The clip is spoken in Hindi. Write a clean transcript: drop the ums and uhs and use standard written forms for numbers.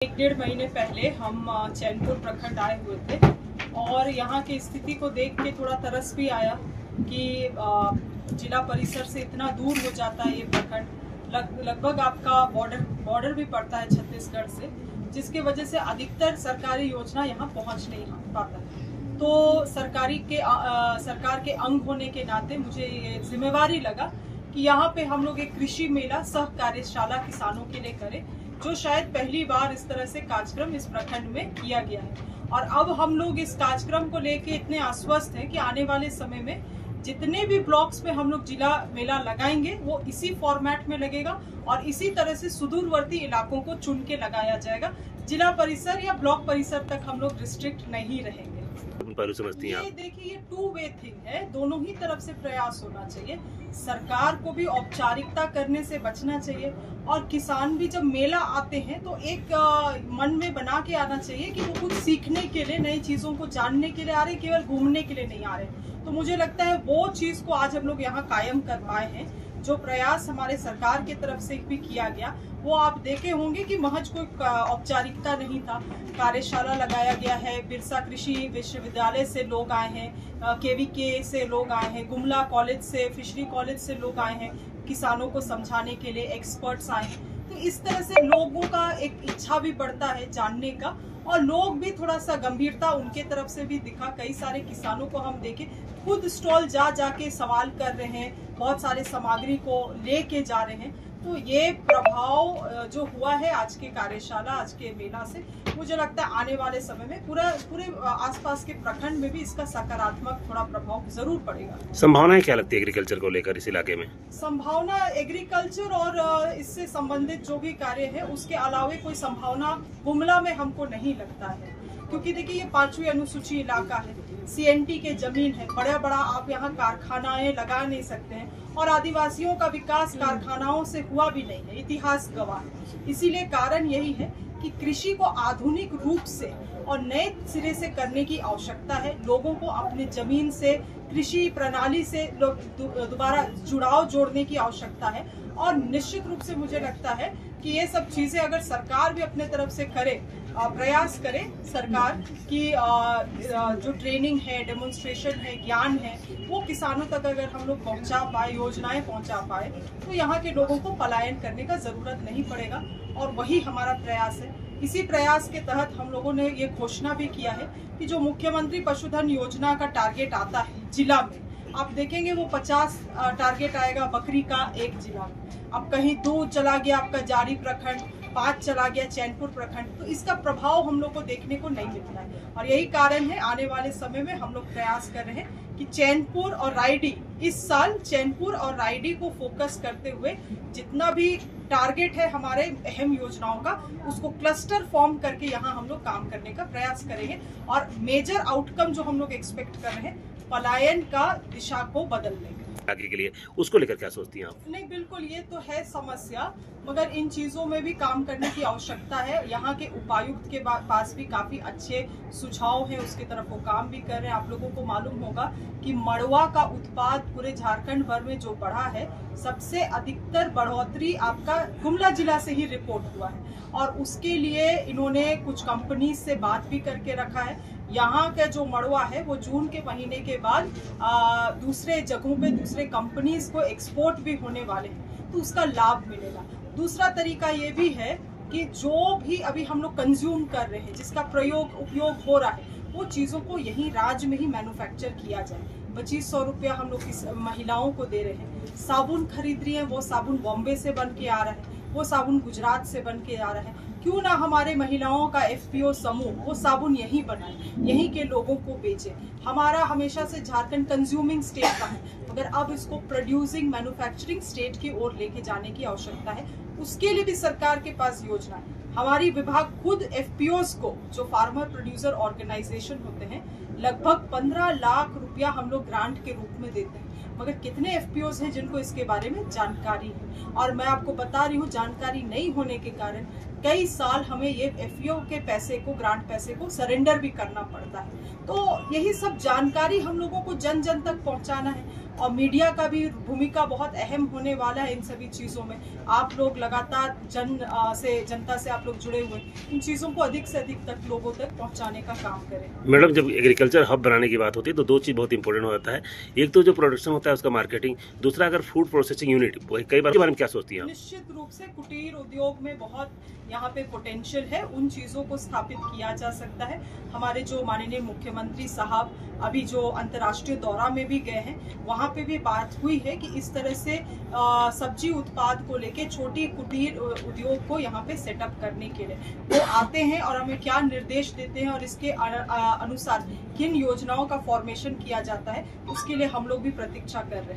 एक डेढ़ महीने पहले हम चैनपुर प्रखंड आए हुए थे और यहाँ की स्थिति को देख के थोड़ा तरस भी आया कि जिला परिसर से इतना दूर हो जाता है ये प्रखंड। लगभग आपका बॉर्डर भी पड़ता है छत्तीसगढ़ से, जिसके वजह से अधिकतर सरकारी योजना यहाँ पहुँच नहीं पाता। तो सरकार के अंग होने के नाते मुझे ये जिम्मेवारी लगा कि यहाँ पे हम लोग एक कृषि मेला सह कार्यशाला किसानों के लिए करें, जो शायद पहली बार इस तरह से कार्यक्रम इस प्रखंड में किया गया है। और अब हम लोग इस कार्यक्रम को लेके इतने आश्वस्त हैं कि आने वाले समय में जितने भी ब्लॉक्स में हम लोग जिला मेला लगाएंगे वो इसी फॉर्मेट में लगेगा और इसी तरह से सुदूरवर्ती इलाकों को चुन के लगाया जाएगा। जिला परिसर या ब्लॉक परिसर तक हम लोग रिस्ट्रिक्ट नहीं रहेंगे। समझती हैं? ये देखिए, ये टू वे थिंग है, दोनों ही तरफ से प्रयास होना चाहिए। सरकार को भी औपचारिकता करने से बचना चाहिए और किसान भी जब मेला आते हैं तो एक मन में बना के आना चाहिए कि वो कुछ सीखने के लिए, नई चीजों को जानने के लिए आ रहे, केवल घूमने के लिए नहीं आ रहे। तो मुझे लगता है वो चीज को आज हम लोग यहाँ कायम कर पाए हैं। जो प्रयास हमारे सरकार की तरफ से भी किया गया वो आप देखे होंगे कि महज कोई औपचारिकता नहीं था। कार्यशाला लगाया गया है, बिरसा कृषि विश्वविद्यालय से लोग आए हैं, केवीके से लोग आए हैं, गुमला कॉलेज से, फिशरी कॉलेज से लोग आए हैं, किसानों को समझाने के लिए एक्सपर्ट्स आए हैं। तो इस तरह से लोगों का एक इच्छा भी बढ़ता है जानने का और लोग भी थोड़ा सा गंभीरता उनके तरफ से भी दिखा। कई सारे किसानों को हम देखे खुद स्टॉल जाके सवाल कर रहे हैं, बहुत सारे सामग्री को लेके जा रहे हैं। तो ये प्रभाव जो हुआ है आज के कार्यशाला, आज के मेला से, मुझे लगता है आने वाले समय में पूरे आसपास के प्रखंड में भी इसका सकारात्मक थोड़ा प्रभाव जरूर पड़ेगा। संभावनाएं क्या लगती है एग्रीकल्चर को लेकर इस इलाके में? संभावना एग्रीकल्चर और इससे संबंधित जो भी कार्य है उसके अलावा कोई संभावना गुमला में हमको नहीं लगता है, क्योंकि देखिए ये 5वीं अनुसूची इलाका है, सीएनटी के जमीन है, बड़ा आप यहाँ कारखानाएं लगा नहीं सकते हैं और आदिवासियों का विकास कारखानाओं से हुआ भी नहीं है, इतिहास गवाह है। इसीलिए कारण यही है कि कृषि को आधुनिक रूप से और नए सिरे से करने की आवश्यकता है। लोगों को अपने जमीन से, कृषि प्रणाली से दोबारा जुड़ाव जोड़ने की आवश्यकता है और निश्चित रूप से मुझे लगता है कि ये सब चीजें अगर सरकार भी अपने तरफ से करे, प्रयास करे, सरकार की जो ट्रेनिंग है, डेमोन्स्ट्रेशन है, ज्ञान है, वो किसानों तक अगर हम लोग पहुंचा पाए, योजनाएं पहुंचा पाए, तो यहाँ के लोगों को पलायन करने का जरूरत नहीं पड़ेगा। और वही हमारा प्रयास है। इसी प्रयास के तहत हम लोगों ने ये घोषणा भी किया है कि जो मुख्यमंत्री पशुधन योजना का टारगेट आता है जिला में, आप देखेंगे वो 50 टारगेट आएगा बकरी का एक जिला में। अब कहीं 2 चला गया आपका जारी प्रखंड, 5 चला गया चैनपुर प्रखंड, तो इसका प्रभाव हम लोग को देखने को नहीं मिलता है। और यही कारण है आने वाले समय में हम लोग प्रयास कर रहे हैं कि चैनपुर और रायडी, इस साल चैनपुर और रायडी को फोकस करते हुए जितना भी टारगेट है हमारे अहम योजनाओं का, उसको क्लस्टर फॉर्म करके यहाँ हम लोग काम करने का प्रयास करेंगे। और मेजर आउटकम जो हम लोग एक्सपेक्ट कर रहे हैं, पलायन का दिशा को बदल देंगे। आगे के लिए उसको लेकर क्या सोचती हैं आप? नहीं, बिल्कुल ये तो है समस्या, मगर इन चीजों में भी काम करने की आवश्यकता है। यहाँ के उपायुक्त के पास भी काफी अच्छे सुझाव हैं, उसके तरफ वो काम भी कर रहे हैं। आप लोगों को मालूम होगा कि मड़ुआ का उत्पाद पूरे झारखंड भर में जो बढ़ा है, सबसे अधिकतर बढ़ोतरी आपका गुमला जिला से ही रिपोर्ट हुआ है और उसके लिए इन्होंने कुछ कंपनी से बात भी करके रखा है। यहाँ का जो मड़ुआ है वो जून के महीने के बाद दूसरे जगहों पे, दूसरे कंपनीज को एक्सपोर्ट भी होने वाले हैं, तो उसका लाभ मिलेगा। दूसरा तरीका ये भी है कि जो भी अभी हम लोग कंज्यूम कर रहे हैं, जिसका उपयोग हो रहा है, वो चीजों को यहीं राज्य में ही मैन्युफैक्चर किया जाए। 2500 रुपया हम लोग महिलाओं को दे रहे हैं। साबुन खरीद रही है, वो साबुन बॉम्बे से बन के आ रहा है, वो साबुन गुजरात से बन के आ रहा है। क्यों ना हमारे महिलाओं का FPO समूह वो साबुन यहीं बनाए, यहीं के लोगों को बेचे। हमारा हमेशा से झारखंड कंज्यूमिंग स्टेट का है, मगर अब इसको प्रोड्यूसिंग, मैन्युफैक्चरिंग स्टेट की ओर लेके जाने की आवश्यकता है। उसके लिए भी सरकार के पास योजना है। हमारी विभाग खुद FPOs को, जो फार्मर प्रोड्यूसर ऑर्गेनाइजेशन होते हैं, लगभग 15 लाख रुपया हम लोग ग्रांट के रूप में देते हैं। मगर कितने FPOs हैं जिनको इसके बारे में जानकारी है? और मैं आपको बता रही हूँ, जानकारी नहीं होने के कारण कई साल हमें ये FPO के पैसे को, ग्रांट पैसे को सरेंडर भी करना पड़ता है। तो यही सब जानकारी हम लोगों को जन जन तक पहुंचाना है। और मीडिया का भी भूमिका बहुत अहम होने वाला है इन सभी चीज़ों में। आप लोग लगातार जनता से आप लोग जुड़े हुए, इन चीज़ों को अधिक से अधिक तक लोगों तक पहुंचाने का काम करें। मैडम, जब एग्रीकल्चर हब बनाने की बात होती है तो दो चीज़ बहुत इंपॉर्टेंट हो जाता है। एक तो जो प्रोडक्शन होता है उसका मार्केटिंग, दूसरा अगर फूड प्रोसेसिंग यूनिट, कई बार के बारे में क्या सोचती हैं आप? निश्चित रूप से कुटीर उद्योग में बहुत यहाँ पे पोटेंशियल है, उन चीज़ों को स्थापित किया जा सकता है। हमारे जो माननीय मुख्यमंत्री साहब अभी जो अंतर्राष्ट्रीय दौरा में भी गए हैं, वहाँ पे भी बात हुई है कि इस तरह से सब्जी उत्पाद को लेके छोटी कुटीर उद्योग को यहाँ पे सेटअप करने के लिए वो आते हैं और हमें क्या निर्देश देते हैं और इसके अनुसार किन योजनाओं का फॉर्मेशन किया जाता है, उसके लिए हम लोग भी प्रतीक्षा कर रहे हैं।